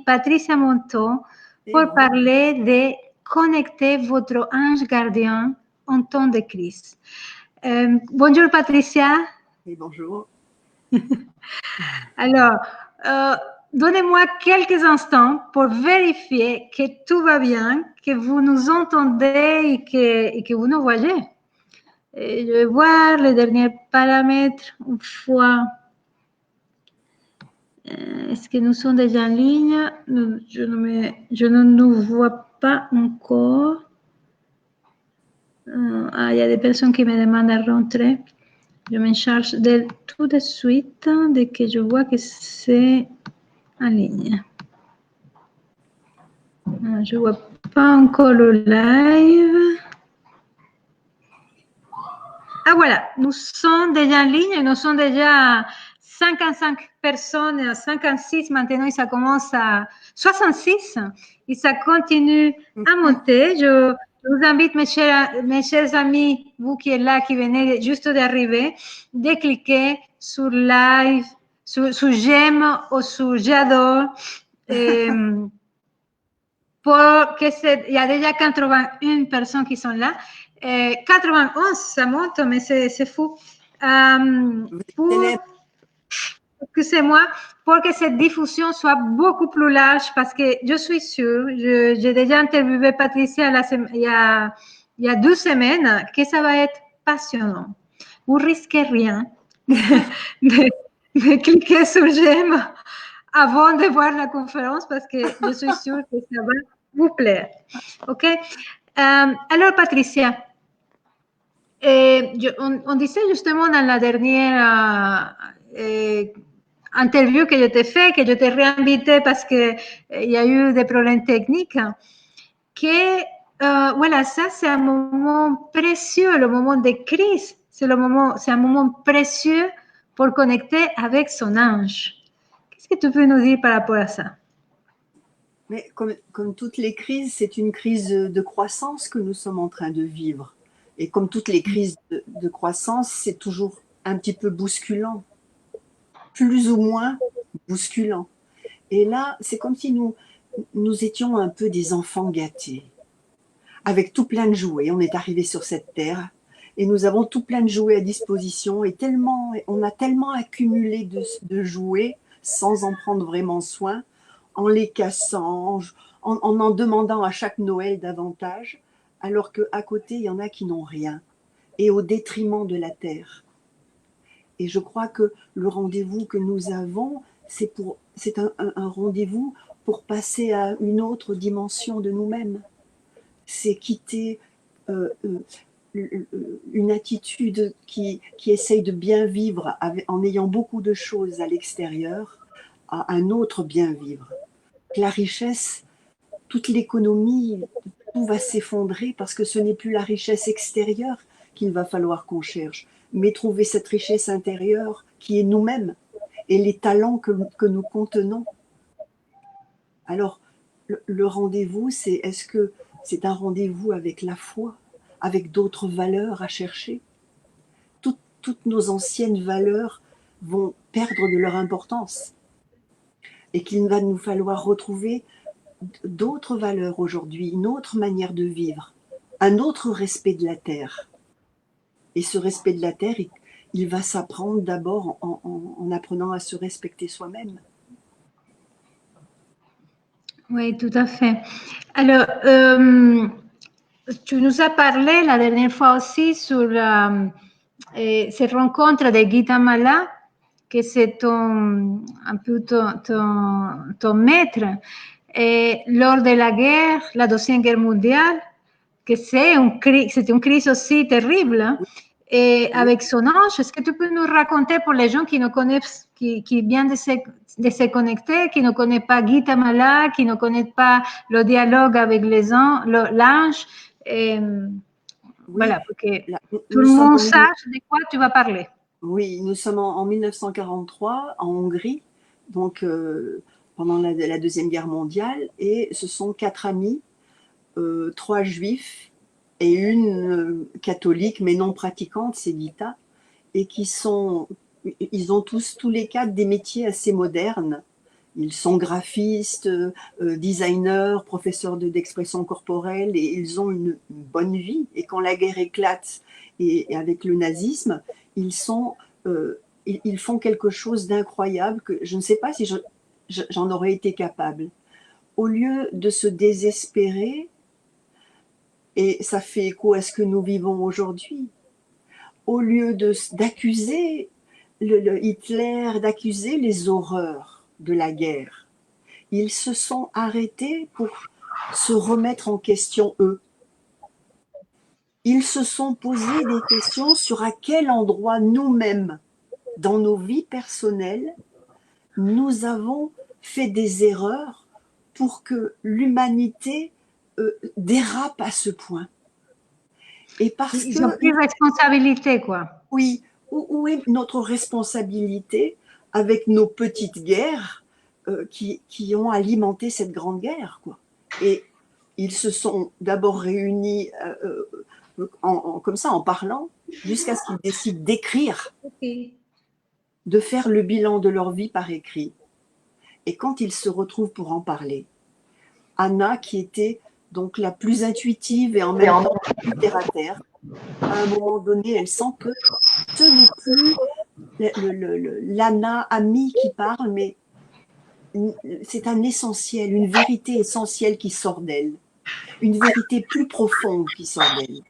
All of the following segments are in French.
Patricia Monteau pour parler de connecter votre ange gardien en temps de crise. Bonjour Patricia. Et bonjour. Alors, donnez-moi quelques instants pour vérifier que tout va bien, que vous nous entendez et que vous nous voyez. Et je vais voir les derniers paramètres une fois. Est-ce que nous sommes déjà en ligne? Je ne nous vois pas encore. Il y a des personnes qui me demandent à rentrer. Je me charge de tout de suite dès que je vois que c'est en ligne. Je ne vois pas encore le live. Ah voilà, nous sommes déjà en ligne, nous sommes déjà 55 personnes, 56 maintenant, et ça commence à 66 et ça continue à monter. Je vous invite, mes chers amis, vous qui êtes là, qui venez juste d'arriver, de cliquer sur live, sur j'aime ou sur j'adore. Il y a déjà 81 personnes qui sont là. 91, ça monte, mais c'est fou. Excusez-moi, pour que cette diffusion soit beaucoup plus large, parce que je suis sûre, j'ai déjà interviewé Patricia il y a 2 semaines, que ça va être passionnant. Vous risquez rien de cliquer sur j'aime avant de voir la conférence, parce que je suis sûre que ça va vous plaire. OK? Alors, Patricia, on disait justement dans la dernière interview que je t'ai fait, que je t'ai réinvité parce qu'il y a eu des problèmes techniques, que voilà, ça c'est un moment précieux, le moment de crise, c'est un moment précieux pour connecter avec son ange. Qu'est-ce que tu peux nous dire par rapport à ça? Mais comme toutes les crises, c'est une crise de croissance que nous sommes en train de vivre. Et comme toutes les crises de croissance, c'est toujours un petit peu bousculant, plus ou moins bousculant. Et là, c'est comme si nous étions un peu des enfants gâtés, avec tout plein de jouets. On est arrivé sur cette terre et nous avons tout plein de jouets à disposition et on a tellement accumulé de jouets sans en prendre vraiment soin, en les cassant, en demandant à chaque Noël davantage, alors qu'à côté, il y en a qui n'ont rien, et au détriment de la terre. Et je crois que le rendez-vous que nous avons, c'est un rendez-vous pour passer à une autre dimension de nous-mêmes. C'est quitter une attitude qui essaye de bien vivre en ayant beaucoup de choses à l'extérieur, à un autre bien vivre. La richesse, toute l'économie, tout va s'effondrer parce que ce n'est plus la richesse extérieure qu'il va falloir qu'on cherche, mais trouver cette richesse intérieure qui est nous-mêmes et les talents que nous contenons. Alors, le rendez-vous, est-ce que c'est un rendez-vous avec la foi, avec d'autres valeurs à chercher? Toutes nos anciennes valeurs vont perdre de leur importance et qu'il va nous falloir retrouver d'autres valeurs aujourd'hui, une autre manière de vivre, un autre respect de la terre. Et ce respect de la terre, il va s'apprendre d'abord en apprenant à se respecter soi-même. Oui, tout à fait. Alors, tu nous as parlé la dernière fois aussi sur cette rencontre de Gita Mala, que c'est un peu ton maître, et lors de la guerre, la Deuxième Guerre mondiale, que c'est une crise aussi terrible, hein, et avec son ange. Est-ce que tu peux nous raconter pour les gens qui ne connaissent, qui viennent de se connecter, qui ne connaissent pas Gita Mala, qui ne connaissent pas le dialogue avec l'ange, voilà, pour que tout le monde sache de quoi tu vas parler. Oui, nous sommes en 1943 en Hongrie, donc pendant la Deuxième Guerre mondiale, et ce sont 4 amis, 3 juifs et une catholique mais non pratiquante, c'est Gita, et ils ont tous les 4 des métiers assez modernes Ils sont graphistes, designers, professeurs d'expression corporelle, et ils ont une bonne vie. Et quand la guerre éclate, et avec le nazisme, ils font quelque chose d'incroyable que je ne sais pas si j'en aurais été capable. Au lieu de se désespérer, et ça fait écho à ce que nous vivons aujourd'hui, au lieu d'accuser Hitler, d'accuser les horreurs de la guerre, ils se sont arrêtés pour se remettre en question eux. Ils se sont posé des questions sur à quel endroit nous-mêmes, dans nos vies personnelles, nous avons fait des erreurs pour que l'humanité dérape à ce point. Et parce Ils ont pris responsabilité, quoi. oui, où est notre responsabilité avec nos petites guerres qui ont alimenté cette grande guerre, quoi. Et ils se sont d'abord réunis comme ça, en parlant, jusqu'à ce qu'ils décident d'écrire, de faire le bilan de leur vie par écrit. Et quand ils se retrouvent pour en parler, Anna, qui était donc la plus intuitive et en même temps la plus terre à terre, à un moment donné, elle sent que ce n'est plus l'Anna amie qui parle, mais c'est un essentiel, une vérité essentielle qui sort d'elle, une vérité plus profonde qui sort d'elle.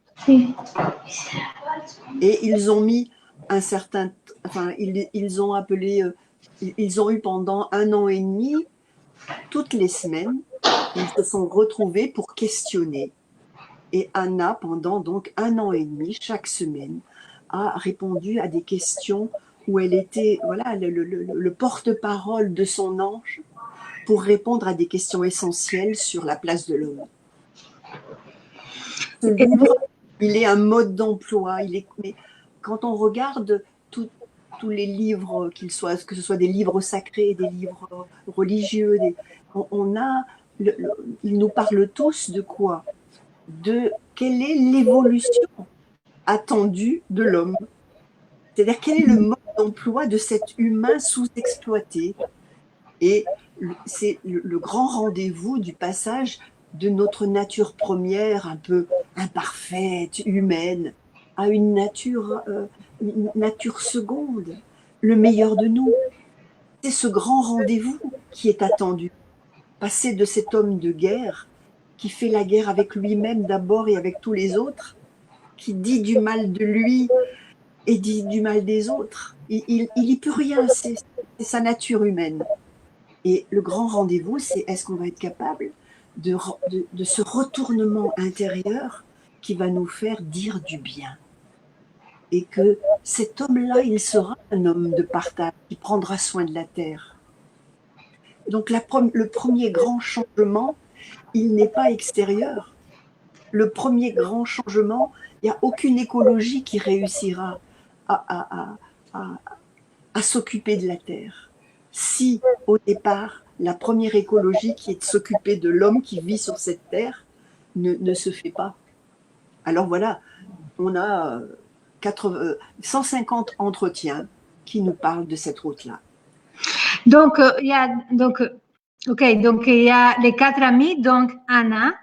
Et ils ont mis un certain, enfin, ils ont appelé, ils ont eu pendant 1 an et demi, toutes les semaines, ils se sont retrouvés pour questionner. Et Anna, pendant donc 1 an et demi, chaque semaine, a répondu à des questions où elle était voilà, le porte-parole de son ange pour répondre à des questions essentielles sur la place de l'homme. Ce livre, il est un mode d'emploi. Mais quand on regarde tous les livres, que ce soit des livres sacrés, des livres religieux, ils nous parlent tous de quoi? De quelle est l'évolution attendue de l'homme. C'est-à-dire quel est le mode d'emploi de cet humain sous-exploité. Et c'est le grand rendez-vous du passage de notre nature première, un peu imparfaite, humaine, à une nature seconde, le meilleur de nous. C'est ce grand rendez-vous qui est attendu. Passer de cet homme de guerre qui fait la guerre avec lui-même d'abord et avec tous les autres, qui dit du mal de lui et dit du mal des autres. Il y peut rien, c'est sa nature humaine. Et le grand rendez-vous, c'est est-ce qu'on va être capable de ce retournement intérieur qui va nous faire dire du bien. Et que cet homme-là, il sera un homme de partage, qui prendra soin de la terre. Donc le premier grand changement, il n'est pas extérieur. Le premier grand changement, il n'y a aucune écologie qui réussira à s'occuper de la terre. Si, au départ, la première écologie qui est de s'occuper de l'homme qui vit sur cette terre ne se fait pas. Alors voilà, on a 150 entretiens qui nous parlent de cette route-là. Donc, il y a, donc, ok, donc il y a les 4 amis, donc Anna,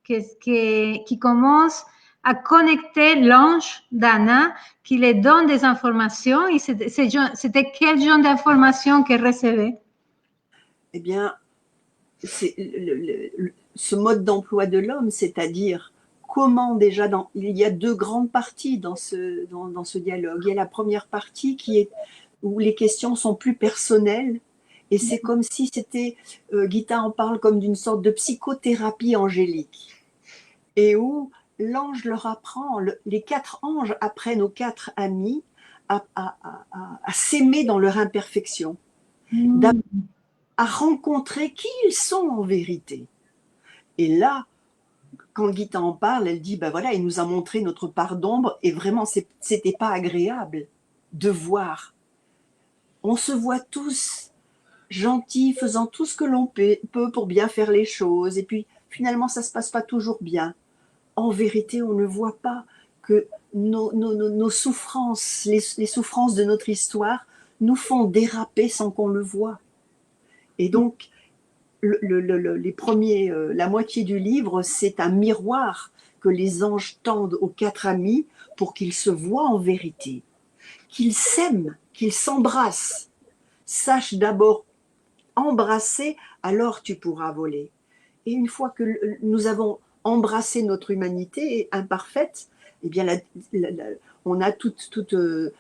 qui commence à connecter l'ange d'Anna, qui lui donne des informations. Et c'était quel genre d'informations qu'elle recevait? Eh bien, c'est ce mode d'emploi de l'homme, c'est-à-dire comment déjà, il y a 2 grandes parties dans ce dialogue. Il y a la première partie où les questions sont plus personnelles, et c'est comme si c'était, Gita en parle comme d'une sorte de psychothérapie angélique, et où l'ange leur apprend, les 4 anges apprennent aux 4 amis à s'aimer dans leur imperfection, à rencontrer qui ils sont en vérité. Et là, quand Gita en parle, elle dit, ben voilà, il nous a montré notre part d'ombre, et vraiment, c'était pas agréable de voir. On se voit tous gentils, faisant tout ce que l'on peut pour bien faire les choses, et puis finalement, ça se passe pas toujours bien. En vérité, on ne voit pas que nos souffrances, les souffrances de notre histoire, nous font déraper sans qu'on le voie. Et donc, les premiers, la moitié du livre, c'est un miroir que les anges tendent aux 4 amis pour qu'ils se voient en vérité, qu'ils s'aiment, qu'ils s'embrassent. Sache d'abord embrasser, alors tu pourras voler. Et une fois que nous avons embrassé notre humanité imparfaite, eh bien on a toutes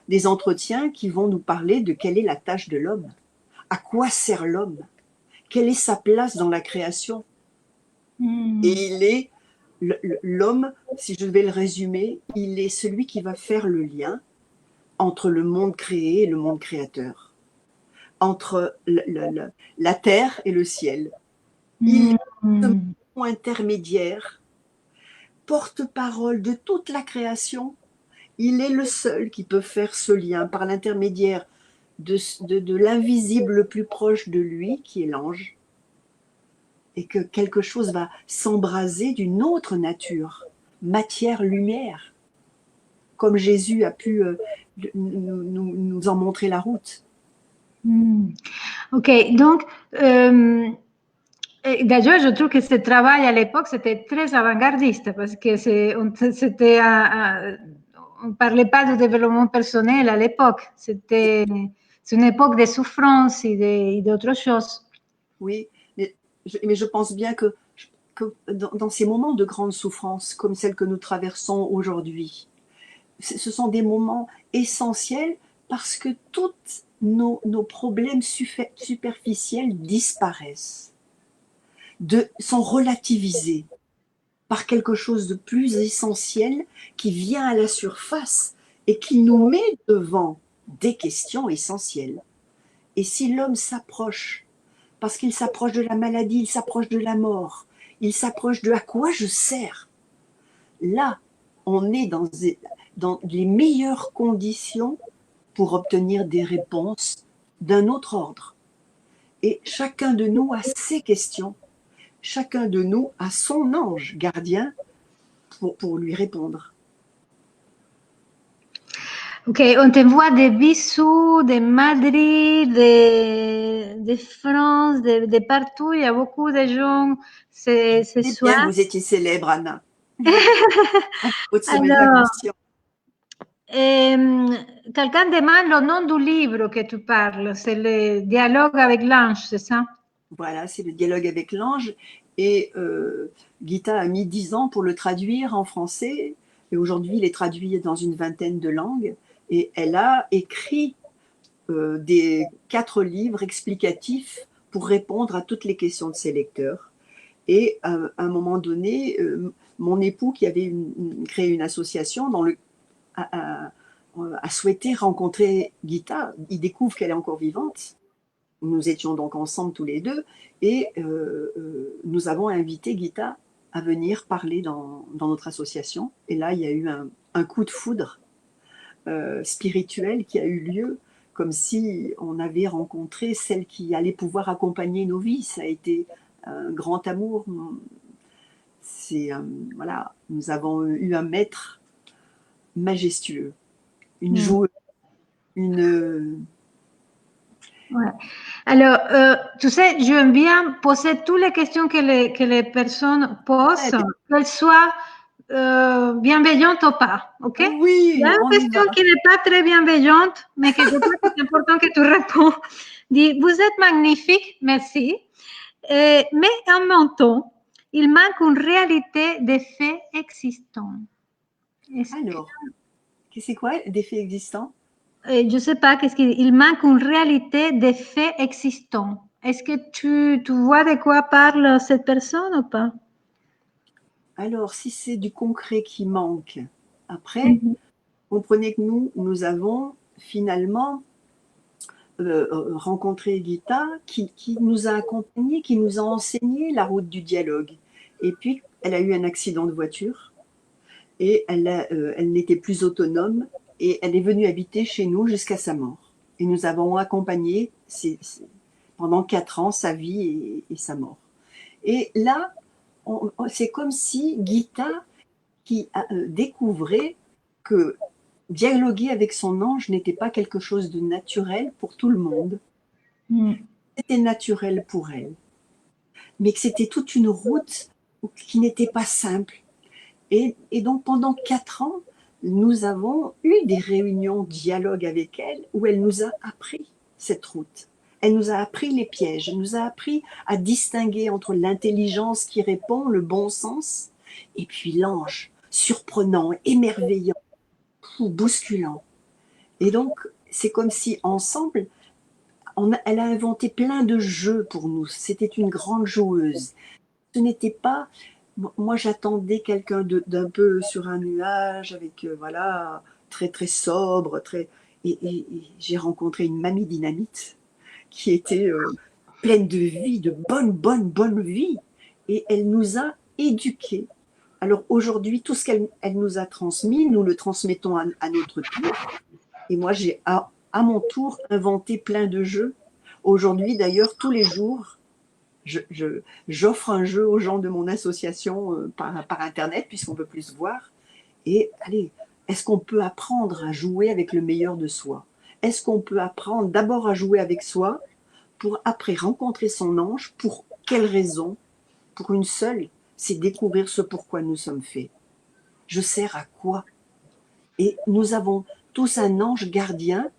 des entretiens qui vont nous parler de quelle est la tâche de l'homme, à quoi sert l'homme, quelle est sa place dans la création. Et il est l'homme, si je vais le résumer, il est celui qui va faire le lien entre le monde créé et le monde créateur, entre la terre et le ciel. Il est ce moment intermédiaire, porte-parole de toute la création. Il est le seul qui peut faire ce lien par l'intermédiaire de l'invisible le plus proche de lui, qui est l'ange, et que quelque chose va s'embraser d'une autre nature, matière-lumière, comme Jésus a pu nous en montrer la route. Ok, donc d'ailleurs, je trouve que ce travail à l'époque, c'était très avant-gardiste parce que on ne parlait pas de développement personnel à l'époque. C'est une époque de souffrance et d'autres choses. Oui, mais je pense bien que dans ces moments de grande souffrance, comme celle que nous traversons aujourd'hui, ce sont des moments essentiels parce que tous nos problèmes superficiels disparaissent, sont relativisés par quelque chose de plus essentiel qui vient à la surface et qui nous met devant des questions essentielles. Et si l'homme s'approche, parce qu'il s'approche de la maladie, il s'approche de la mort, il s'approche de à quoi je sers, là, on est dans les meilleures conditions pour obtenir des réponses d'un autre ordre. Et chacun de nous a ses questions, chacun de nous a son ange gardien pour lui répondre. Ok, on te voit des bisous, de Madrid, de France, de partout. Il y a beaucoup de gens ce soir. Bien, vous étiez célèbre, Anna. Haute semaine de la Alors, mission. quelqu'un demande le nom du livre que tu parles. C'est le dialogue avec l'ange, c'est ça? Voilà, c'est le dialogue avec l'ange. Et Gita a mis 10 ans pour le traduire en français. Et aujourd'hui, il est traduit dans une vingtaine de langues. Et elle a écrit des 4 livres explicatifs pour répondre à toutes les questions de ses lecteurs. Et à un moment donné, mon époux, qui avait créé une association, a souhaité rencontrer Gita. Il découvre qu'elle est encore vivante. Nous étions donc ensemble tous les deux et nous avons invité Gita à venir parler dans notre association. Et là, il y a eu un coup de foudre spirituel qui a eu lieu, comme si on avait rencontré celle qui allait pouvoir accompagner nos vies. Ça a été un grand amour. Voilà, nous avons eu un maître majestueux, une joueuse, une... Ouais. Alors, tu sais, j'aime bien poser toutes les questions que les personnes posent, qu'elles soient bienveillantes ou pas, ok? Oui, il y a une question qui n'est pas très bienveillante, mais que je crois que c'est important que tu réponds. Dis, vous êtes magnifique, merci, mais en même temps, il manque une réalité des faits existants. Alors, c'est quoi des faits existants? Je ne sais pas, il manque une réalité des faits existants. Est-ce que tu vois de quoi parle cette personne ou pas? Alors, si c'est du concret qui manque, après, comprenez que nous avons finalement rencontré Gita qui nous a accompagnés, qui nous a enseigné la route du dialogue. Et puis, elle a eu un accident de voiture et elle n'était plus autonome et elle est venue habiter chez nous jusqu'à sa mort. Et nous avons accompagné pendant 4 ans sa vie et sa mort. Et là, c'est comme si Gita qui découvrait que dialoguer avec son ange n'était pas quelque chose de naturel pour tout le monde. c'était naturel pour elle, mais que c'était toute une route qui n'était pas simple. Et donc pendant 4 ans, nous avons eu des réunions dialogue avec elle où elle nous a appris cette route. Elle nous a appris les pièges, elle nous a appris à distinguer entre l'intelligence qui répond, le bon sens, et puis l'ange, surprenant, émerveillant, bousculant. Et donc, c'est comme si ensemble, elle a inventé plein de jeux pour nous. C'était une grande joueuse. Ce n'était pas, moi j'attendais quelqu'un d'un peu sur un nuage, avec voilà, très très sobre, et j'ai rencontré une mamie dynamite qui était pleine de vie, de bonne vie, et elle nous a éduqués. Alors aujourd'hui, tout ce qu'elle nous a transmis, nous le transmettons à notre tour, et moi j'ai à mon tour inventé plein de jeux. Aujourd'hui d'ailleurs, tous les jours, j'offre un jeu aux gens de mon association par Internet, puisqu'on ne peut plus se voir. Et allez, est-ce qu'on peut apprendre à jouer avec le meilleur de soi? Est-ce qu'on peut apprendre d'abord à jouer avec soi pour après rencontrer son ange? Pour quelle raison? Pour une seule, c'est découvrir ce pourquoi nous sommes faits. Je sers à quoi? Et nous avons tous un ange gardien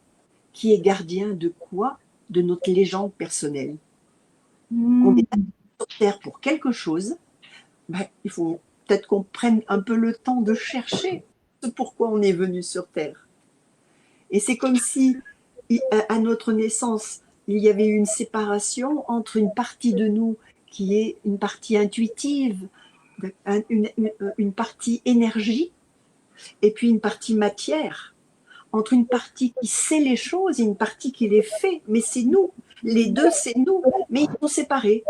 qui est gardien de quoi? De notre légende personnelle. On est sur Terre pour quelque chose, ben, il faut peut-être qu'on prenne un peu le temps de chercher ce pourquoi on est venu sur Terre. Et c'est comme si, à notre naissance, il y avait une séparation entre une partie de nous qui est une partie intuitive, une partie énergie, et puis une partie matière, entre une partie qui sait les choses et une partie qui les fait. Mais c'est nous, les deux, c'est nous, mais ils sont séparés.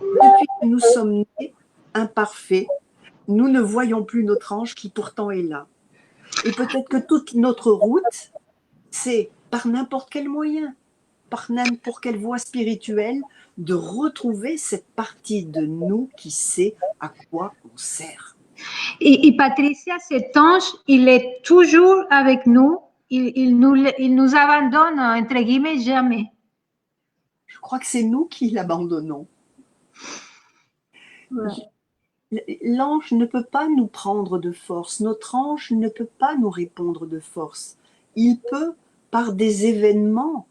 Depuis que nous sommes nés, imparfaits, nous ne voyons plus notre ange qui pourtant est là. Et peut-être que toute notre route, c'est par n'importe quel moyen, par n'importe quelle voie spirituelle, de retrouver cette partie de nous qui sait à quoi on sert. Et Patricia, cet ange, il est toujours avec nous. Il nous abandonne, entre guillemets, jamais. Je crois que c'est nous qui l'abandonnons. Ouais. L'ange ne peut pas nous prendre de force. Notre ange ne peut pas nous répondre de force. Il peut, par des événements,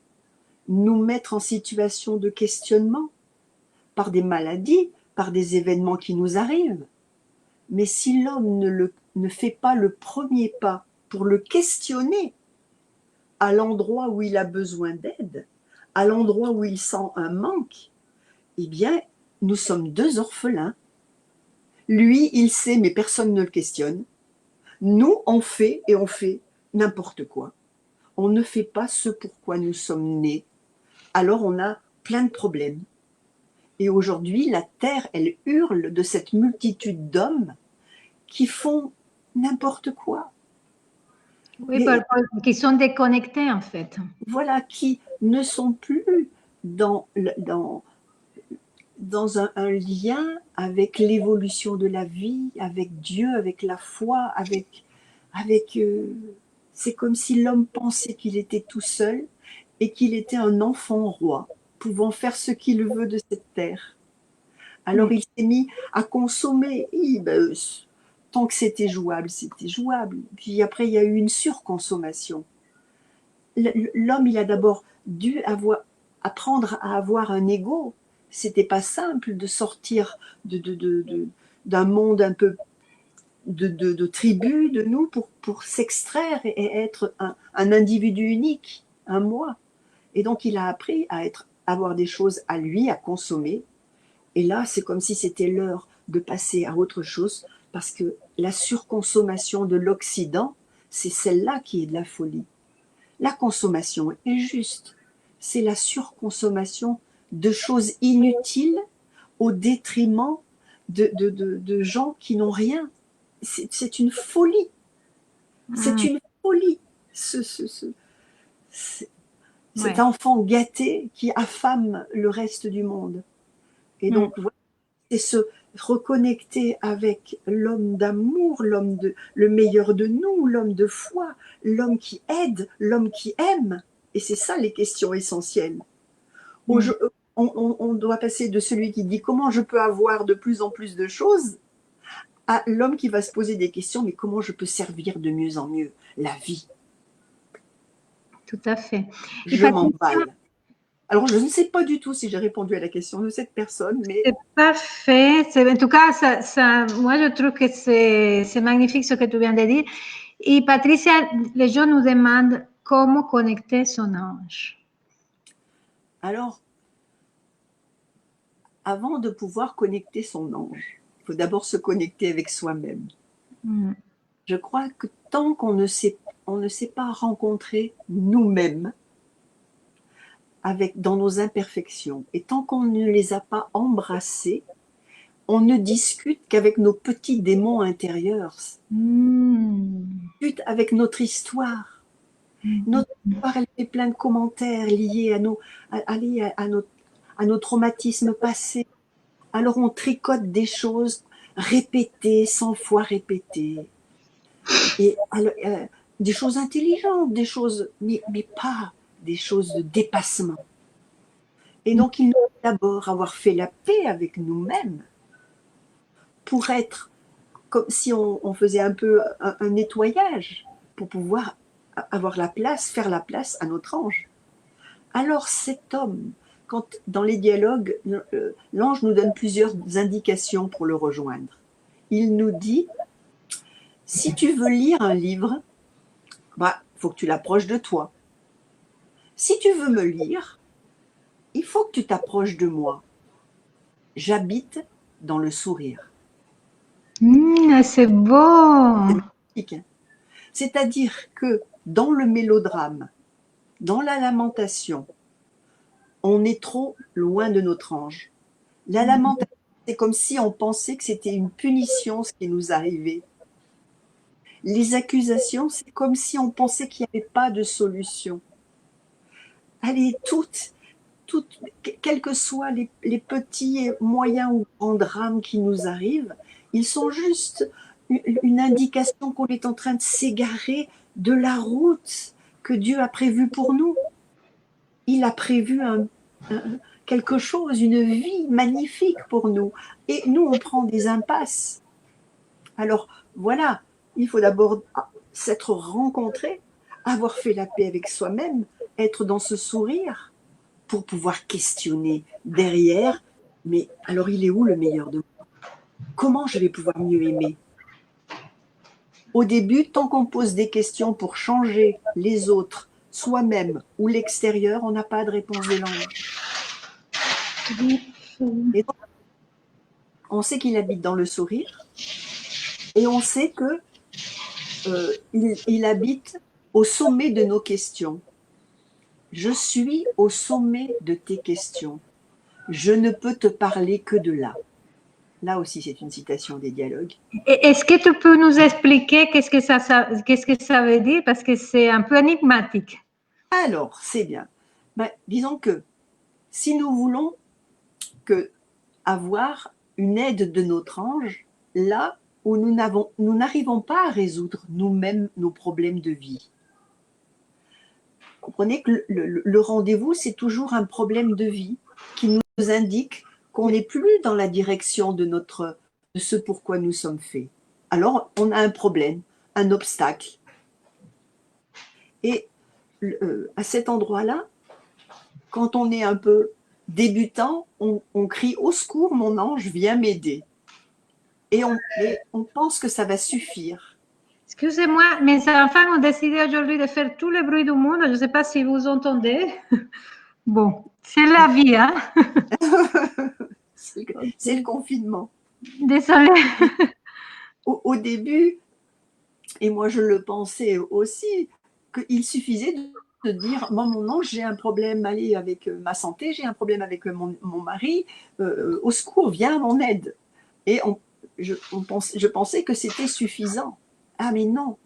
nous mettre en situation de questionnement, par des maladies, par des événements qui nous arrivent. Mais si l'homme ne fait pas le premier pas pour le questionner à l'endroit où il a besoin d'aide, à l'endroit où il sent un manque, eh bien, nous sommes deux orphelins. Lui, il sait, mais personne ne le questionne. Nous, on fait et on fait n'importe quoi. On ne fait pas ce pourquoi nous sommes nés. Alors on a plein de problèmes. Et aujourd'hui, la Terre, elle hurle de cette multitude d'hommes qui font n'importe quoi. Oui, qui sont déconnectés en fait. Voilà, qui ne sont plus dans un lien avec l'évolution de la vie, avec Dieu, avec la foi, c'est comme si l'homme pensait qu'il était tout seul et qu'il était un enfant roi, pouvant faire ce qu'il veut de cette terre. Alors il s'est mis à consommer. Tant que c'était jouable, c'était jouable. Puis après, il y a eu une surconsommation. L'homme, il a d'abord dû apprendre à avoir un ego. C'était pas simple de sortir d'un monde un peu de tribu de nous pour s'extraire et être un individu unique, un moi. Et donc il a appris à avoir des choses à lui, à consommer. Et là, c'est comme si c'était l'heure de passer à autre chose, parce que la surconsommation de l'Occident, c'est celle-là qui est de la folie. La consommation est juste. C'est la surconsommation de choses inutiles au détriment de gens qui n'ont rien. C'est une folie. C'est une folie. Cet enfant gâté qui affame le reste du monde. Et donc, c'est se reconnecter avec l'homme d'amour, le meilleur de nous, l'homme de foi, l'homme qui aide, l'homme qui aime. Et c'est ça les questions essentielles. on doit passer de celui qui dit comment je peux avoir de plus en plus de choses à l'homme qui va se poser des questions, mais comment je peux servir de mieux en mieux la vie. Tout à fait. Je m'emballe. Alors, je ne sais pas du tout si j'ai répondu à la question de cette personne, mais... C'est parfait. En tout cas, moi, je trouve que c'est magnifique ce que tu viens de dire. Et Patricia, les gens nous demandent comment connecter son ange. Alors, avant de pouvoir connecter son ange, il faut d'abord se connecter avec soi-même. Je crois que tant qu'on ne sait pas rencontrer nous-mêmes dans nos imperfections, et tant qu'on ne les a pas embrassés, on ne discute qu'avec nos petits démons intérieurs, discute avec notre histoire. Notre histoire, elle fait plein de commentaires liés à nos traumatismes passés. Alors on tricote des choses répétées, 100 fois répétées. Et des choses intelligentes, des choses, mais pas des choses de dépassement. Et donc il nous faut d'abord avoir fait la paix avec nous-mêmes pour être comme si on faisait un peu un nettoyage pour pouvoir avoir la place, faire la place à notre ange. Alors cet homme, quand dans les dialogues, l'ange nous donne plusieurs indications pour le rejoindre. Il nous dit, si tu veux lire un livre, faut que tu l'approches de toi. Si tu veux me lire, il faut que tu t'approches de moi. J'habite dans le sourire. C'est beau. C'est-à-dire que dans le mélodrame, dans la lamentation, on est trop loin de notre ange. La lamentation, c'est comme si on pensait que c'était une punition ce qui nous arrivait. Les accusations, c'est comme si on pensait qu'il n'y avait pas de solution. Allez, toutes, quels que soient les petits, moyens ou grands drames qui nous arrivent, ils sont juste une indication qu'on est en train de s'égarer de la route que Dieu a prévue pour nous. Il a prévu quelque chose, une vie magnifique pour nous. Et nous, on prend des impasses. Alors, voilà, il faut d'abord s'être rencontré, avoir fait la paix avec soi-même, être dans ce sourire pour pouvoir questionner derrière. Mais alors, il est où le meilleur de moi? Comment je vais pouvoir mieux aimer? Au début, tant qu'on pose des questions pour changer les autres, soi-même ou l'extérieur, on n'a pas de réponse de l'ange. Et donc, on sait qu'il habite dans le sourire et on sait que il habite au sommet de nos questions. Je suis au sommet de tes questions. Je ne peux te parler que de là. Là aussi, c'est une citation des dialogues. Est-ce que tu peux nous expliquer qu'est-ce que ça veut dire? Parce que c'est un peu énigmatique. Alors, c'est bien. Disons que si nous voulons avoir une aide de notre ange, là où nous n'arrivons pas à résoudre nous-mêmes nos problèmes de vie. Comprenez que le rendez-vous, c'est toujours un problème de vie qui nous indique qu'on n'est plus dans la direction de ce pourquoi nous sommes faits. Alors, on a un problème, un obstacle. Et à cet endroit-là, quand on est un peu débutant, on crie « Au secours, mon ange, viens m'aider ». Et on pense que ça va suffire. Excusez-moi, mes enfants ont décidé aujourd'hui de faire tout le bruit du monde. Je ne sais pas si vous entendez. Bon, c'est la vie, hein? C'est le confinement. Désolée. Au début, et moi je le pensais aussi, qu'il suffisait de dire moi, mon ange, j'ai un problème avec ma santé, j'ai un problème avec mon mari, au secours, viens à mon aide. Et je pensais que c'était suffisant. Ah mais non,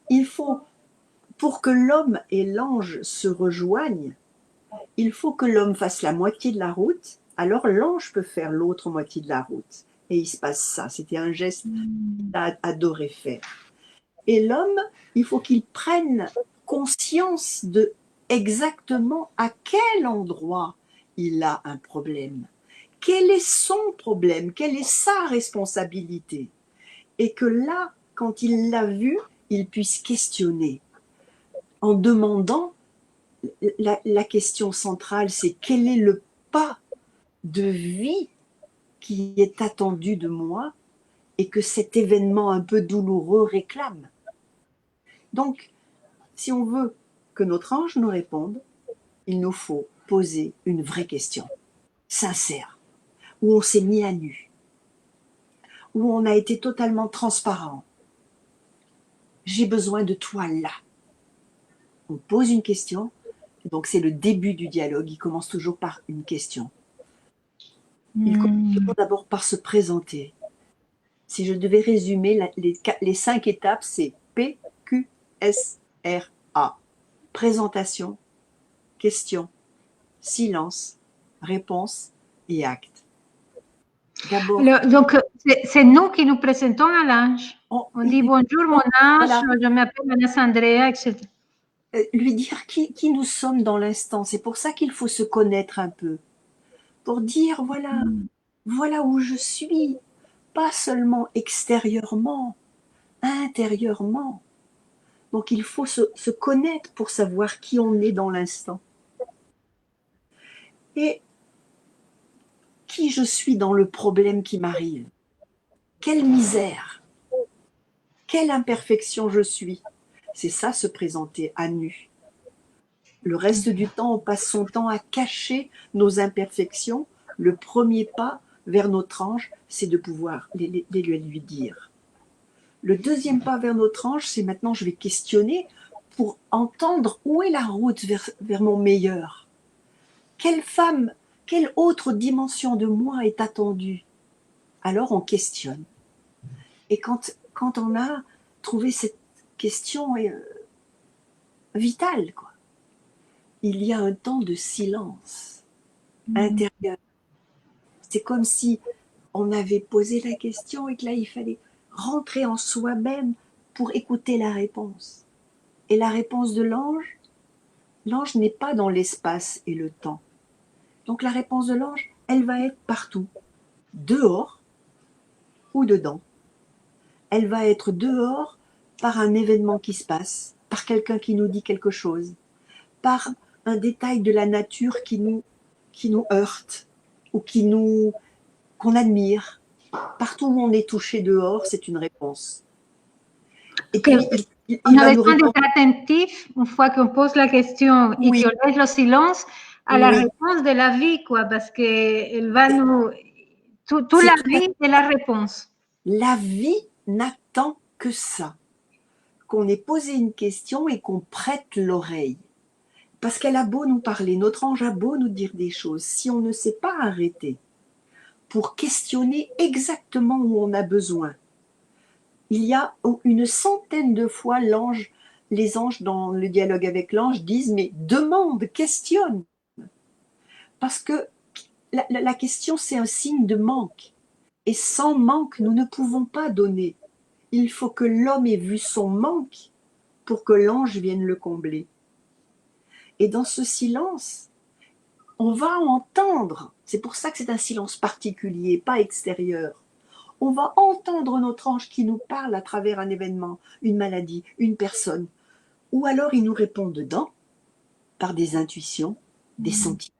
il faut, pour que l'homme et l'ange se rejoignent, il faut que l'homme fasse la moitié de la route, alors l'ange peut faire l'autre moitié de la route. Et il se passe ça, c'était un geste qu'il a adoré faire. Et l'homme, il faut qu'il prenne conscience de exactement à quel endroit il a un problème. Quel est son problème? Quelle est sa responsabilité? Et que là, quand il l'a vu, il puisse questionner en demandant, la question centrale, c'est quel est le pas de vie qui est attendu de moi et que cet événement un peu douloureux réclame. Donc, si on veut que notre ange nous réponde, il nous faut poser une vraie question, sincère, où on s'est mis à nu, où on a été totalement transparent. J'ai besoin de toi là. On pose une question, donc c'est le début du dialogue, il commence toujours par une question. Il commence toujours d'abord par se présenter. Si je devais résumer, les 5 étapes, c'est P, Q, S, R, A. Présentation, question, silence, réponse et acte. D'abord. Donc, c'est nous qui nous présentons à l'ange. On dit bonjour, mon ange, voilà. Je m'appelle Vanessa Andrea, etc. Lui dire qui nous sommes dans l'instant. C'est pour ça qu'il faut se connaître un peu. Pour dire, voilà, voilà où je suis. Pas seulement extérieurement, intérieurement. Donc il faut se connaître pour savoir qui on est dans l'instant. Et qui je suis dans le problème qui m'arrive. Quelle misère, quelle imperfection je suis. C'est ça, se présenter à nu. Le reste du temps, on passe son temps à cacher nos imperfections. Le premier pas vers notre ange, c'est de pouvoir les lui dire. Le deuxième pas vers notre ange, c'est maintenant je vais questionner pour entendre où est la route vers mon meilleur. Quelle femme, quelle autre dimension de moi est attendue? Alors on questionne. Et quand on a trouvé cette question vitale, quoi, il y a un temps de silence intérieur. C'est comme si on avait posé la question et que là, il fallait rentrer en soi-même pour écouter la réponse. Et la réponse de l'ange n'est pas dans l'espace et le temps. Donc la réponse de l'ange, elle va être partout, dehors ou dedans. Elle va être dehors par un événement qui se passe, par quelqu'un qui nous dit quelque chose, par un détail de la nature qui nous heurte ou qu'on admire. Partout où on est touché dehors, c'est une réponse. Et puis, on a besoin d'être attentif une fois qu'on pose la question et qu'on laisse le silence à la réponse de la vie, quoi, parce qu'elle va nous... Toute la vie est la réponse. La vie n'attend que ça, qu'on ait posé une question et qu'on prête l'oreille. Parce qu'elle a beau nous parler, notre ange a beau nous dire des choses, si on ne s'est pas arrêté pour questionner exactement où on a besoin. Il y a une centaine de fois les anges dans le dialogue avec l'ange disent « mais demande, questionne ». Parce que la question, c'est un signe de manque. Et sans manque, nous ne pouvons pas donner. Il faut que l'homme ait vu son manque pour que l'ange vienne le combler. Et dans ce silence, on va entendre, c'est pour ça que c'est un silence particulier, pas extérieur. On va entendre notre ange qui nous parle à travers un événement, une maladie, une personne. Ou alors il nous répond dedans, par des intuitions, des sentiments,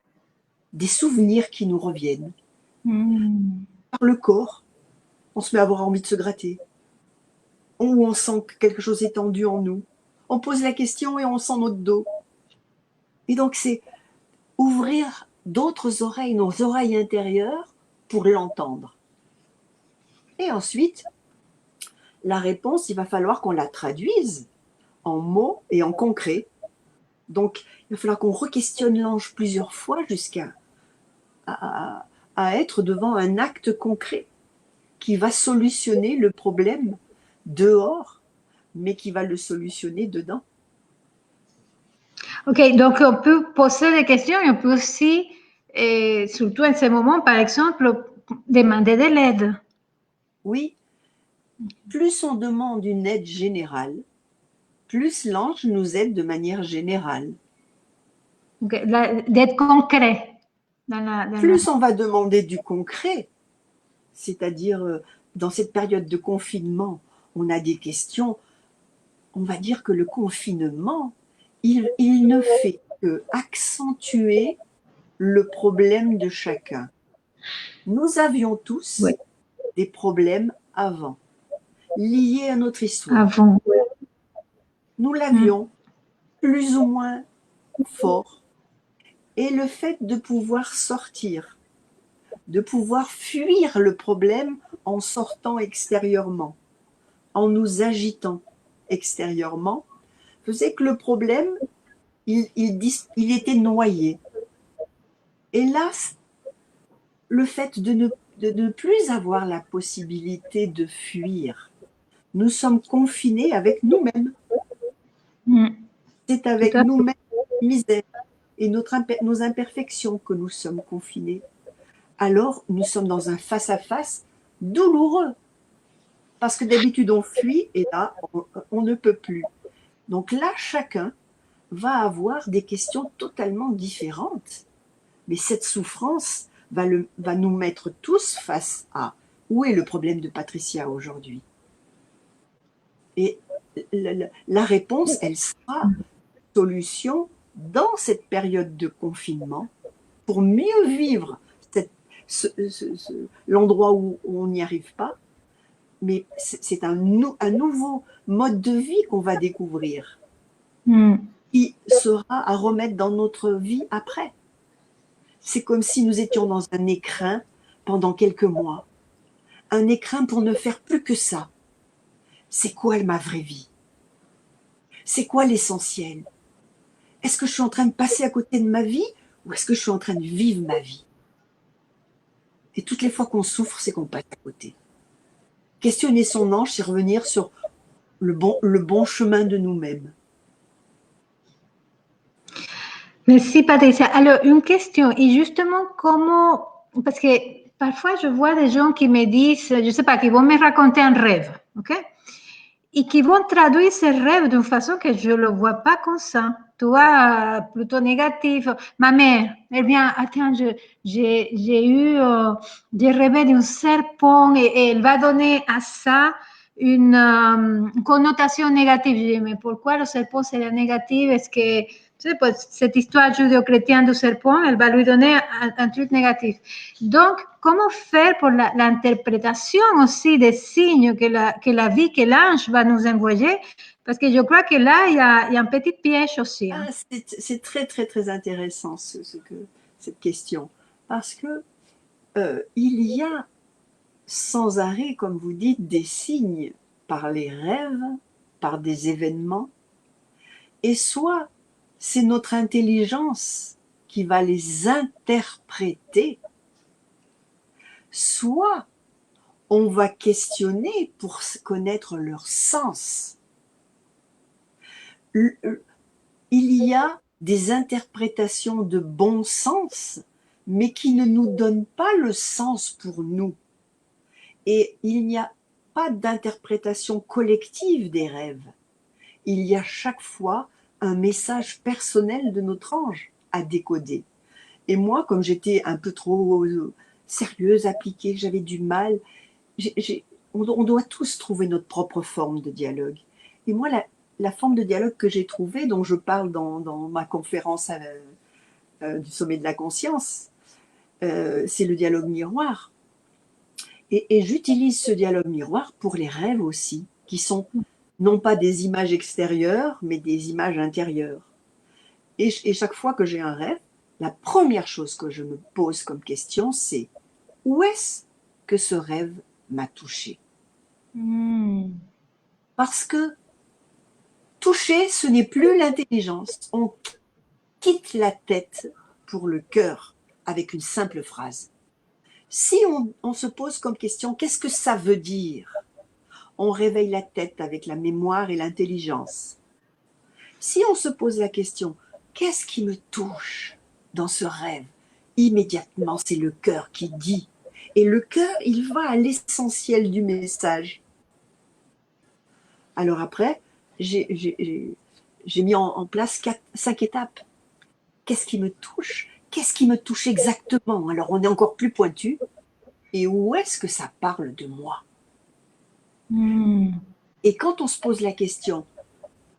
des souvenirs qui nous reviennent. Par le corps, on se met à avoir envie de se gratter. Ou on sent que quelque chose est tendu en nous. On pose la question et on sent notre dos. Et donc c'est ouvrir d'autres oreilles, nos oreilles intérieures, pour l'entendre. Et ensuite, la réponse, il va falloir qu'on la traduise en mots et en concret. Donc, il va falloir qu'on re-questionne l'ange plusieurs fois jusqu'à être devant un acte concret qui va solutionner le problème dehors, mais qui va le solutionner dedans. Ok, donc on peut poser des questions et on peut aussi, surtout en ce moment, par exemple, demander de l'aide. Oui, plus on demande une aide générale, plus l'ange nous aide de manière générale. Okay, d'être concret. Plus on va demander du concret, c'est-à-dire dans cette période de confinement, on a des questions, on va dire que le confinement, il ne fait que accentuer le problème de chacun. Nous avions tous des problèmes avant, liés à notre histoire. Avant. Nous l'avions plus ou moins fort. Et le fait de pouvoir sortir, de pouvoir fuir le problème en sortant extérieurement, en nous agitant extérieurement, faisait que le problème, il était noyé. Hélas, le fait de ne plus avoir la possibilité de fuir, nous sommes confinés avec nous-mêmes. C'est avec nous-mêmes, misère et nos imperfections que nous sommes confinés. Alors nous sommes dans un face-à-face douloureux. Parce que d'habitude on fuit et là on ne peut plus. Donc là, chacun va avoir des questions totalement différentes. Mais cette souffrance va nous mettre tous face à où est le problème de Patricia aujourd'hui. Et la réponse, elle sera solution dans cette période de confinement pour mieux vivre l'endroit où on n'y arrive pas. Mais c'est un nouveau mode de vie qu'on va découvrir, qui sera à remettre dans notre vie après. C'est comme si nous étions dans un écrin pendant quelques mois. Un écrin pour ne faire plus que ça. C'est quoi ma vraie vie? C'est quoi l'essentiel? Est-ce que je suis en train de passer à côté de ma vie ou est-ce que je suis en train de vivre ma vie? Et toutes les fois qu'on souffre, c'est qu'on passe à côté. Questionner son ange, c'est revenir sur le bon chemin de nous-mêmes. Merci Patricia. Alors, une question, et justement, comment, parce que parfois je vois des gens qui me disent, je ne sais pas, qui vont me raconter un rêve, ok? Et qui vont traduire ce rêve d'une façon que je ne le vois pas comme ça. Tu vois, plutôt négatif. Ma mère, elle vient, attends, j'ai eu des rêves d'un serpent et elle va donner à ça une connotation négative. Je dis, mais pourquoi le serpent serait négatif? Est-ce que, tu sais, pues, cette histoire judéo-chrétienne du serpent, elle va lui donner un truc négatif. Donc, comment faire pour l'interprétation aussi des signes que la vie, que l'ange va nous envoyer? Parce que je crois que là, il y a un petit piège aussi. Ah, c'est très, très, très intéressant cette question. Parce que il y a sans arrêt, comme vous dites, des signes par les rêves, par des événements. Et soit c'est notre intelligence qui va les interpréter, soit on va questionner pour connaître leur sens. Il y a des interprétations de bon sens, mais qui ne nous donnent pas le sens pour nous. Et il n'y a pas d'interprétation collective des rêves. Il y a chaque fois un message personnel de notre ange à décoder. Et moi, comme j'étais un peu trop sérieuse, appliquée, j'avais du mal, on doit tous trouver notre propre forme de dialogue. Et moi, la forme de dialogue que j'ai trouvée, dont je parle dans ma conférence du sommet de la conscience, c'est le dialogue miroir. Et j'utilise ce dialogue miroir pour les rêves aussi, qui sont non pas des images extérieures, mais des images intérieures. Et chaque fois que j'ai un rêve, la première chose que je me pose comme question, c'est où est-ce que ce rêve m'a touché? Parce que toucher, ce n'est plus l'intelligence. On quitte la tête pour le cœur avec une simple phrase. Si on se pose comme question, qu'est-ce que ça veut dire? On réveille la tête avec la mémoire et l'intelligence. Si on se pose la question, qu'est-ce qui me touche dans ce rêve? Immédiatement, c'est le cœur qui dit. Et le cœur, il va à l'essentiel du message. Alors après, j'ai mis en place 5 étapes. Qu'est-ce qui me touche? qu'est-ce qui me touche exactement? Alors on est encore plus pointu. Et où est-ce que ça parle de moi? Et quand on se pose la question,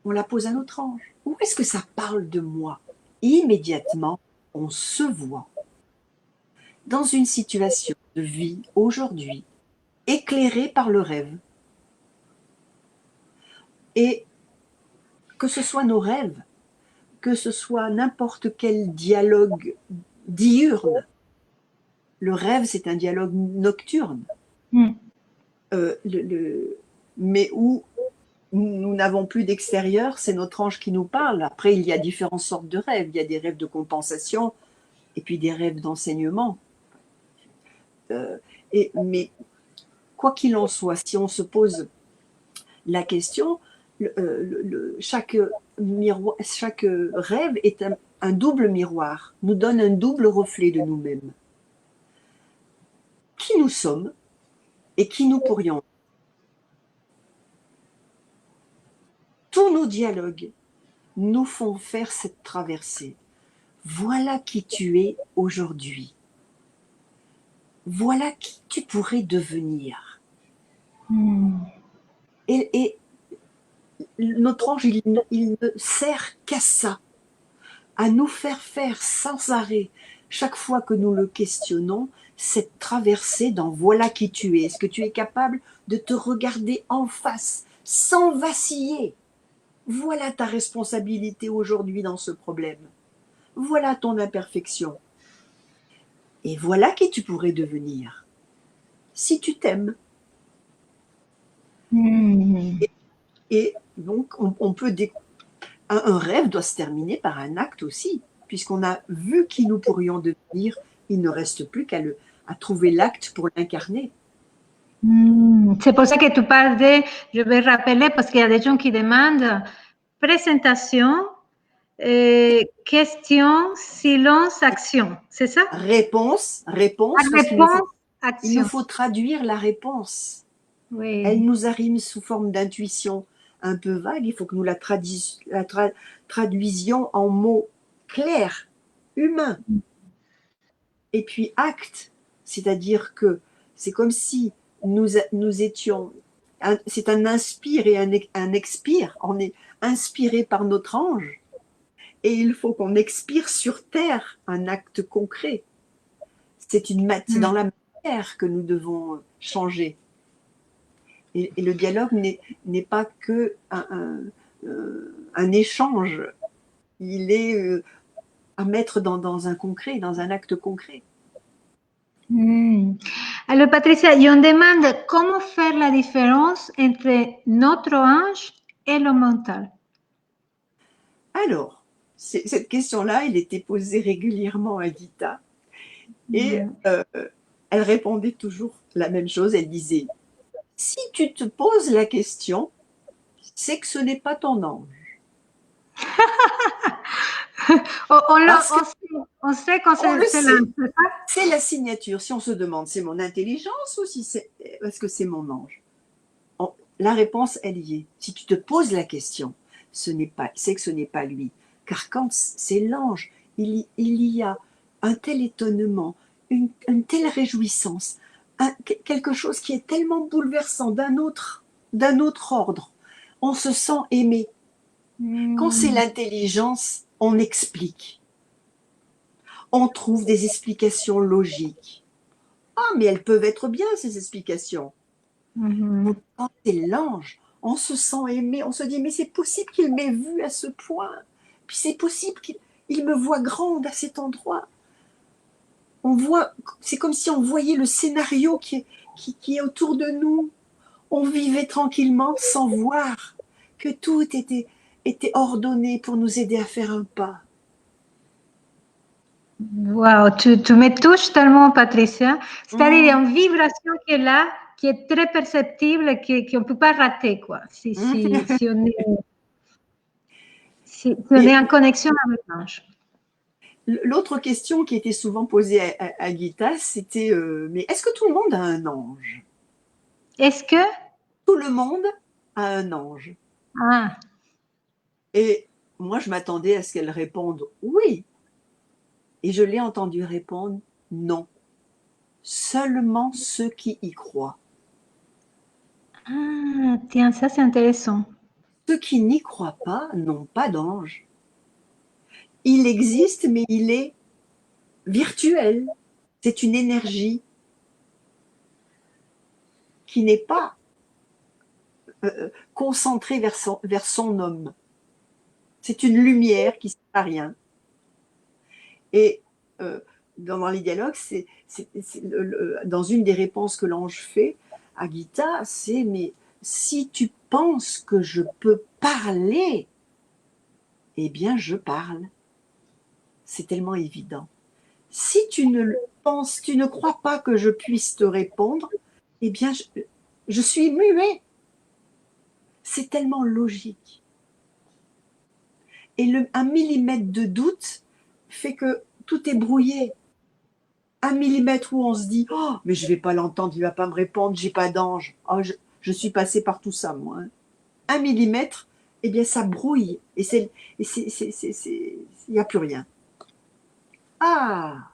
on la pose à notre ange. Où est-ce que ça parle de moi? Immédiatement, on se voit dans une situation de vie aujourd'hui, éclairée par le rêve. Et que ce soit nos rêves, que ce soit n'importe quel dialogue diurne, le rêve c'est un dialogue nocturne, mais où nous n'avons plus d'extérieur, c'est notre ange qui nous parle. Après, il y a différentes sortes de rêves. Il y a des rêves de compensation et puis des rêves d'enseignement. Mais quoi qu'il en soit, si on se pose la question, chaque rêve est un double miroir, nous donne un double reflet de nous-mêmes. Qui nous sommes et qui nous pourrions être. Tous nos dialogues nous font faire cette traversée. Voilà qui tu es aujourd'hui. Voilà qui tu pourrais devenir. Et notre ange, il ne sert qu'à ça, à nous faire sans arrêt, chaque fois que nous le questionnons, cette traversée dans voilà qui tu es. Est-ce que tu es capable de te regarder en face, sans vaciller? Voilà ta responsabilité aujourd'hui dans ce problème. Voilà ton imperfection. Et voilà qui tu pourrais devenir, si tu t'aimes. Et donc, on peut un rêve doit se terminer par un acte aussi, puisqu'on a vu qui nous pourrions devenir, il ne reste plus qu'à trouver l'acte pour l'incarner. C'est pour ça que tu parles de, je vais rappeler, parce qu'il y a des gens qui demandent présentation, question, silence, action, c'est ça? Réponse, parce qu'il nous faut traduire la réponse. Oui. Elle nous arrive sous forme d'intuition un peu vague, il faut que nous la traduisions en mots clairs, humains. Et puis acte, c'est-à-dire que c'est comme si nous étions, c'est un inspire et un expire, on est inspiré par notre ange, et il faut qu'on expire sur terre un acte concret. C'est dans la matière que nous devons changer. Et le dialogue n'est pas que un échange, il est à mettre dans un concret, dans un acte concret. Alors Patricia, on demande comment faire la différence entre notre ange et le mental. Alors, cette question-là, elle était posée régulièrement à Gita et elle répondait toujours la même chose. Elle disait, si tu te poses la question, c'est que ce n'est pas ton ange. on sait quand c'est la signature. Si on se demande, c'est mon intelligence ou est-ce que c'est mon ange? La réponse, elle y est. Si tu te poses la question, c'est que ce n'est pas lui. Car quand c'est l'ange, il y a un tel étonnement, une telle réjouissance, quelque chose qui est tellement bouleversant d'un autre ordre. On se sent aimé. Quand c'est l'intelligence, on explique. On trouve des explications logiques. Ah, mais elles peuvent être bien, ces explications. Quand c'est l'ange, on se sent aimé, on se dit, mais c'est possible qu'il m'ait vu à ce point. Puis c'est possible qu'il me voit grande à cet endroit. C'est comme si on voyait le scénario qui est autour de nous. On vivait tranquillement sans voir que tout était ordonné pour nous aider à faire un pas. Wow, tu me touches tellement, Patricia. C'est-à-dire, il y a une vibration qui est là, qui est très perceptible, qu'on ne peut pas rater, quoi. Si on est en connexion avec l'ange. L'autre question qui était souvent posée à Gita, c'était mais est-ce que tout le monde a un ange? Est-ce que tout le monde a un ange? Et moi, je m'attendais à ce qu'elle réponde oui. Et je l'ai entendu répondre, non, seulement ceux qui y croient. Ah, tiens, ça c'est intéressant. Ceux qui n'y croient pas n'ont pas d'ange. Il existe, mais il est virtuel. C'est une énergie qui n'est pas concentrée vers son homme. C'est une lumière qui ne sert à rien. Et dans les dialogues, dans une des réponses que l'ange fait à Gita, c'est mais si tu penses que je peux parler, eh bien je parle. C'est tellement évident. Si tu ne le penses, tu ne crois pas que je puisse te répondre, eh bien je suis muet. C'est tellement logique. Et un millimètre de doute fait que tout est brouillé. Un millimètre où on se dit oh mais je vais pas l'entendre, il va pas me répondre, j'ai pas d'ange. Oh, je suis passé par tout ça moi. Hein. Un millimètre, eh bien ça brouille et il n'y a plus rien. Ah,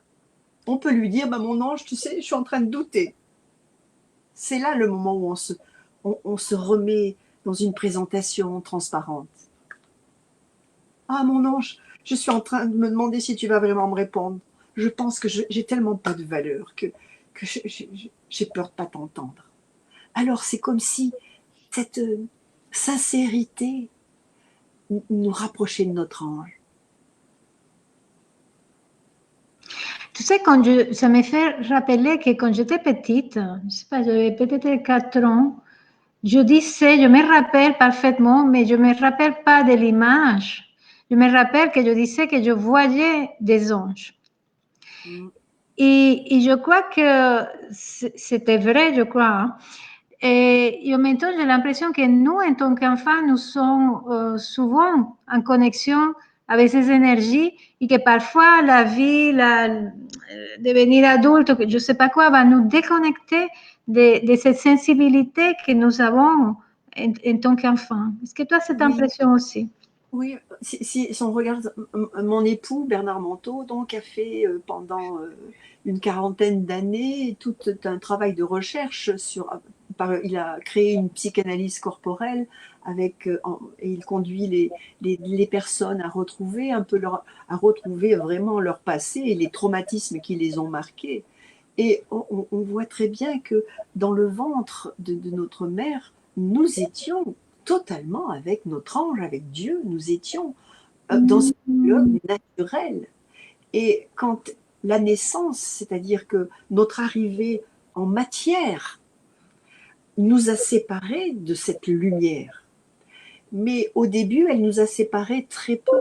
on peut lui dire bah, mon ange, tu sais, je suis en train de douter. C'est là le moment où on se remet dans une présentation transparente. Ah mon ange, je suis en train de me demander si tu vas vraiment me répondre. Je pense que j'ai tellement pas de valeur que j'ai peur de pas t'entendre. Alors c'est comme si cette sincérité nous rapprochait de notre ange. Tu sais, ça me fait rappeler que quand j'étais petite, je sais pas, j'avais peut-être 4 ans, je disais, je me rappelle parfaitement, mais je ne me rappelle pas de l'image. Je me rappelle que je disais que je voyais des anges. Et je crois que c'était vrai, je crois. Hein. Et en même temps, j'ai l'impression que nous, en tant qu'enfants, nous sommes souvent en connexion avec ces énergies et que parfois la vie, devenir adulte, je ne sais pas quoi, va nous déconnecter de cette sensibilité que nous avons en tant qu'enfants. Est-ce que tu as cette Oui, impression aussi? oui. Si on regarde, mon époux, Bernard Manteau, donc, a fait pendant une quarantaine d'années tout un travail de recherche il a créé une psychanalyse corporelle et il conduit les personnes à retrouver à retrouver vraiment leur passé et les traumatismes qui les ont marqués. Et on voit très bien que dans le ventre de notre mère, nous étions totalement avec notre ange, avec Dieu, nous étions dans un dialogue naturel. Et quand la naissance, c'est-à-dire que notre arrivée en matière, nous a séparés de cette lumière. Mais au début, elle nous a séparés très peu.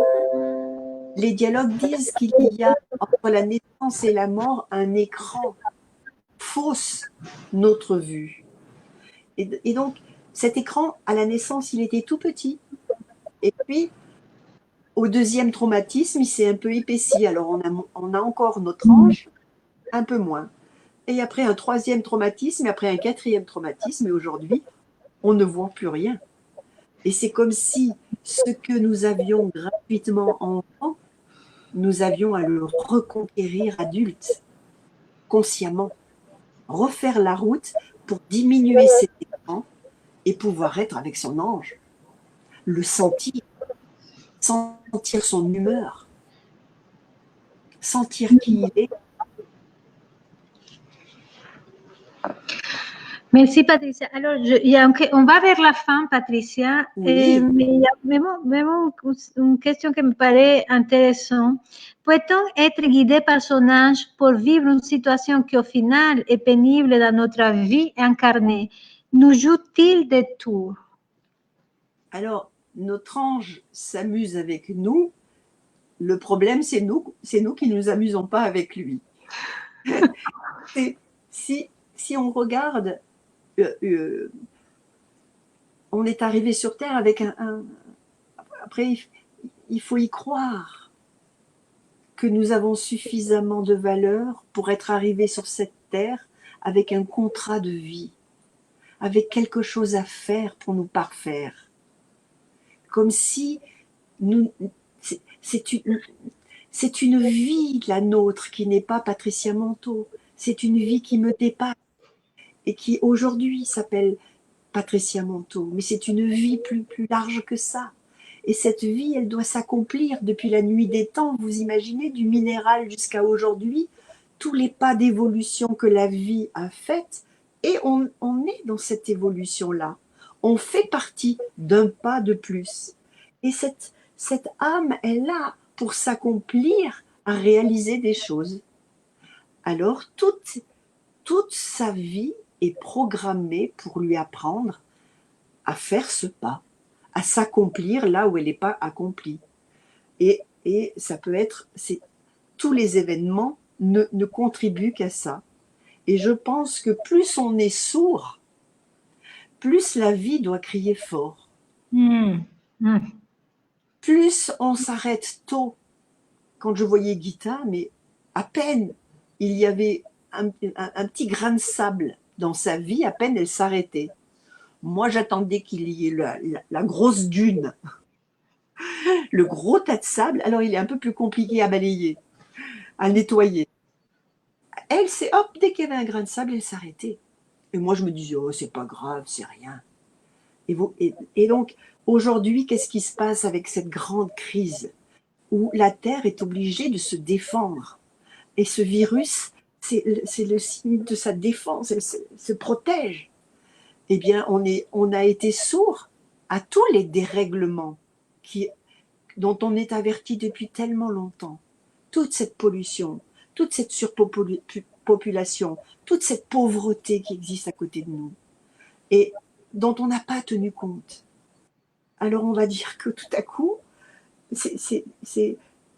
Les dialogues disent qu'il y a entre la naissance et la mort un écran fausse notre vue. Et donc, cet écran, à la naissance, il était tout petit. Et puis, au deuxième traumatisme, il s'est un peu épaissi. Alors, on a encore notre ange, un peu moins. Et après un troisième traumatisme, et après un quatrième traumatisme, et aujourd'hui, on ne voit plus rien. Et c'est comme si ce que nous avions gratuitement enfant, nous avions à le reconquérir adulte, consciemment. Refaire la route pour diminuer cet écran et pouvoir être avec son ange, le sentir son humeur, sentir qui il est. Merci Patricia. Alors, on va vers la fin, Patricia, Oui. mais il y a vraiment une question qui me paraît intéressante. Peut-on être guidé par son ange pour vivre une situation qui au final est pénible dans notre vie incarnée? Nous joue-t-il des tours? Alors, notre ange s'amuse avec nous. Le problème, c'est nous qui ne nous amusons pas avec lui. Si on regarde, on est arrivé sur Terre avec après, il faut y croire que nous avons suffisamment de valeur pour être arrivés sur cette Terre avec un contrat de vie, avec quelque chose à faire pour nous parfaire. Comme si c'est C'est une vie, la nôtre, qui n'est pas Patricia Manteau. C'est une vie qui me dépasse et qui aujourd'hui s'appelle Patricia Manteau. Mais c'est une vie plus large que ça. Et cette vie, elle doit s'accomplir depuis la nuit des temps. Vous imaginez, du minéral jusqu'à aujourd'hui, tous les pas d'évolution que la vie a faite, et on est dans cette évolution-là. On fait partie d'un pas de plus. Et cette âme est là pour s'accomplir à réaliser des choses. Alors, toute sa vie est programmée pour lui apprendre à faire ce pas, à s'accomplir là où elle n'est pas accomplie. Et ça peut être, tous les événements ne contribuent qu'à ça. Et je pense que plus on est sourd, plus la vie doit crier fort. Plus on s'arrête tôt. Quand je voyais Gita, mais à peine il y avait un petit grain de sable dans sa vie, à peine elle s'arrêtait. Moi, j'attendais qu'il y ait la grosse dune, le gros tas de sable. Alors, il est un peu plus compliqué à balayer, à nettoyer. Elle, c'est hop, dès qu'il y avait un grain de sable, elle s'arrêtait. Et moi, je me disais, oh, c'est pas grave, c'est rien. Et donc, aujourd'hui, qu'est-ce qui se passe avec cette grande crise où la Terre est obligée de se défendre? Et ce virus, c'est le signe de sa défense, elle se protège. Eh bien, on a été sourd à tous les dérèglements dont on est averti depuis tellement longtemps. Toute cette pollution, toute cette surpopulation, toute cette pauvreté qui existe à côté de nous et dont on n'a pas tenu compte. Alors on va dire que tout à coup,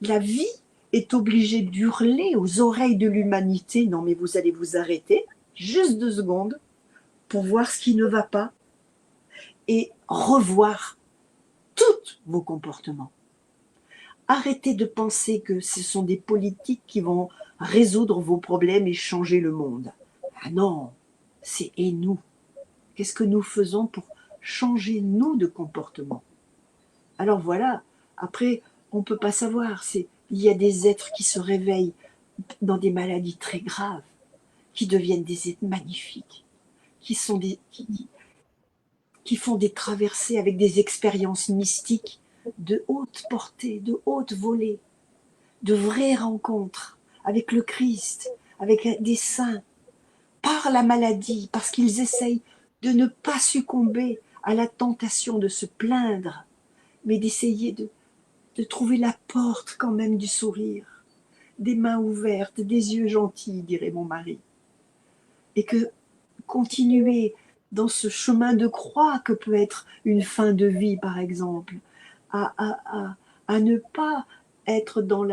la vie est obligée d'hurler aux oreilles de l'humanité, non mais vous allez vous arrêter, juste 2 secondes, pour voir ce qui ne va pas et revoir tous vos comportements. Arrêtez de penser que ce sont des politiques qui vont résoudre vos problèmes et changer le monde. Ah non, c'est et nous. Qu'est-ce que nous faisons pour changer nous de comportement? Alors voilà, après, on ne peut pas savoir. Il y a des êtres qui se réveillent dans des maladies très graves, qui deviennent des êtres magnifiques, qui font des traversées avec des expériences mystiques de haute portée, de haute volée, de vraies rencontres avec le Christ, avec des saints, par la maladie, parce qu'ils essayent de ne pas succomber à la tentation de se plaindre, mais d'essayer de trouver la porte quand même du sourire, des mains ouvertes, des yeux gentils, dirait mon mari. Et que continuer dans ce chemin de croix que peut être une fin de vie, par exemple, à ne pas être dans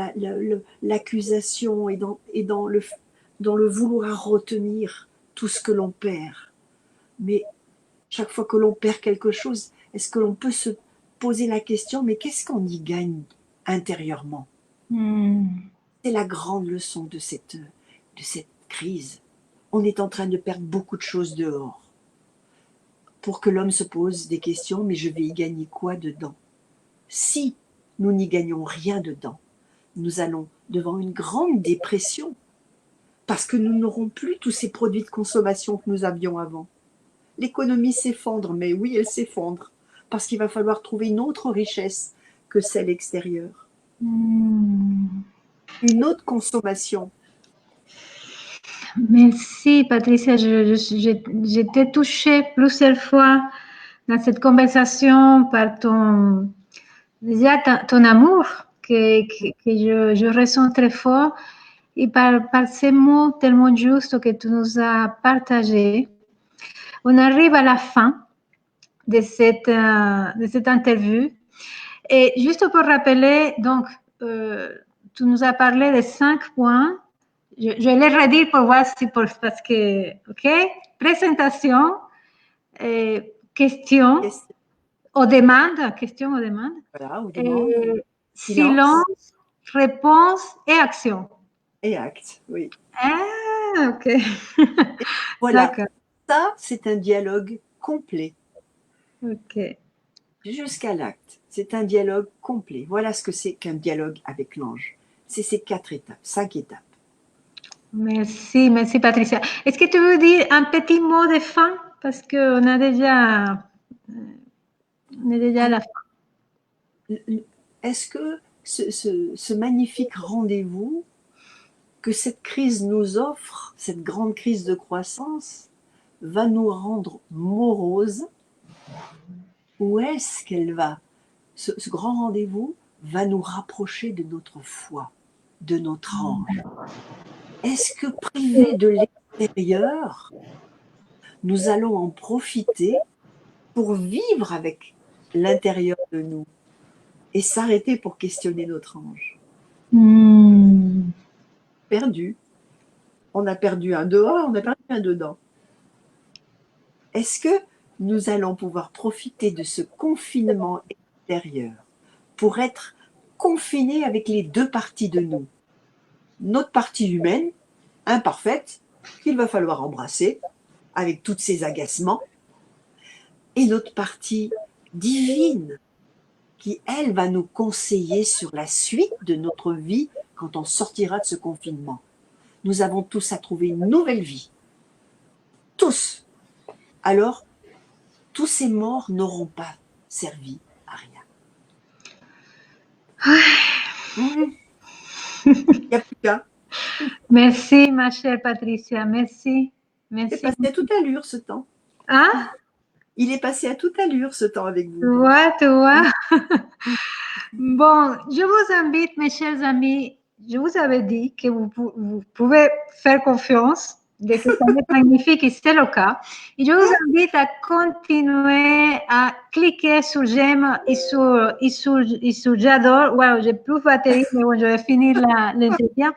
l'accusation et dans le vouloir retenir tout ce que l'on perd. Mais chaque fois que l'on perd quelque chose, est-ce que l'on peut se poser la question, mais qu'est-ce qu'on y gagne intérieurement? C'est la grande leçon de cette crise. On est en train de perdre beaucoup de choses dehors. Pour que l'homme se pose des questions, mais je vais y gagner quoi dedans? Si nous n'y gagnons rien dedans, nous allons devant une grande dépression, parce que nous n'aurons plus tous ces produits de consommation que nous avions avant. L'économie s'effondre, mais oui, elle s'effondre, parce qu'il va falloir trouver une autre richesse que celle extérieure. Une autre consommation. Merci Patricia, j'étais touchée plusieurs fois dans cette conversation par ton amour que je ressens très fort et par ces mots tellement justes que tu nous as partagés. On arrive à la fin de cette interview. Et juste pour rappeler, donc, tu nous as parlé de 5 points. Je vais les redire pour voir si, parce que, OK? Présentation, questions aux demandes, Voilà, silence, réponse et action. Et acte, oui. Ah, OK. Voilà, ça, c'est un dialogue complet. OK. Jusqu'à l'acte, c'est un dialogue complet. Voilà ce que c'est qu'un dialogue avec l'ange. C'est ces 4 étapes, 5 étapes. Merci, merci Patricia. Est-ce que tu veux dire un petit mot de fin? Parce qu'on a déjà, à la fin. Est-ce que ce magnifique rendez-vous que cette crise nous offre, cette grande crise de croissance, va nous rendre moroses, ou est-ce qu'elle va, ce grand rendez-vous va nous rapprocher de notre foi, de notre ange? Est-ce que privés de l'extérieur, nous allons en profiter pour vivre avec l'intérieur de nous et s'arrêter pour questionner notre ange? Perdu. On a perdu un dehors, on a perdu un dedans. Est-ce que nous allons pouvoir profiter de ce confinement extérieur pour être confinés avec les 2 parties de nous? Notre partie humaine, imparfaite, qu'il va falloir embrasser avec tous ses agacements, et notre partie divine, qui, elle, va nous conseiller sur la suite de notre vie quand on sortira de ce confinement. Nous avons tous à trouver une nouvelle vie. Tous. Alors, tous ces morts n'auront pas servi à rien. Il n'y a plus qu'un. Merci, ma chère Patricia. Merci. Il est Merci. passé à toute allure ce temps. Hein? Il est passé à toute allure ce temps avec vous. Tu vois. Bon, je vous invite, mes chers amis, je vous avais dit que vous pouvez faire confiance, de que ça va être magnifique et c'est le cas. Et je vous invite à continuer à cliquer sur j'aime et sur j'adore. Wow, j'ai plus de batterie, mais bon, je vais finir l'entretien.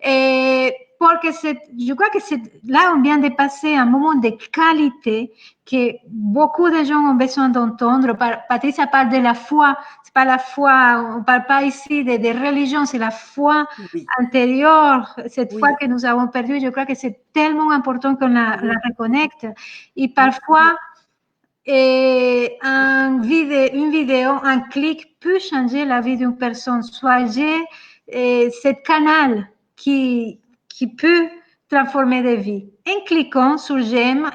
Et je crois que là, on vient de passer un moment de qualité que beaucoup de gens ont besoin d'entendre. Patricia parle de la foi. C'est pas la foi, on ne parle pas ici de religion, c'est la foi intérieure, cette foi que nous avons perdue. Je crois que c'est tellement important qu'on la reconnecte. Et parfois, une vidéo, un clic peut changer la vie d'une personne. Soyez ce canal qui peut transformer des vies. En cliquant sur j'aime,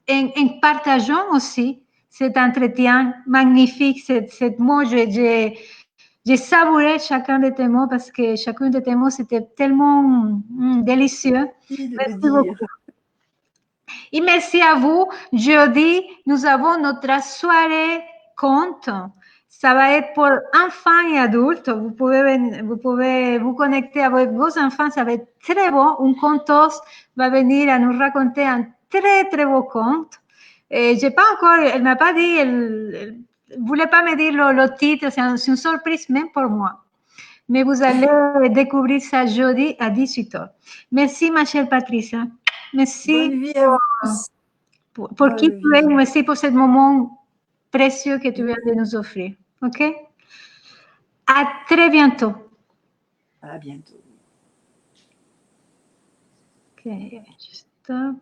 en partageant aussi cet entretien magnifique, cette mot, j'ai savouré chacun de tes mots parce que chacun de tes mots, c'était tellement délicieux. Merci beaucoup. Et merci à vous. Jeudi, nous avons notre soirée conte. Ça va être pour enfants et adultes. Vous pouvez vous connecter avec vos enfants. Ça va être très beau. Un conteuse va venir à nous raconter un très, très beau conte. Et j'ai pas encore, elle m'a pas dit, elle voulait pas me dire le titre. C'est une surprise même pour moi. Mais vous allez découvrir ça jeudi à 18h. Merci, ma chère Patricia. Merci. Bonne vie à vous. Pour qui tu es, merci pour ce moment précieux que tu viens de nous offrir. OK? À très bientôt. À bientôt. OK, stop.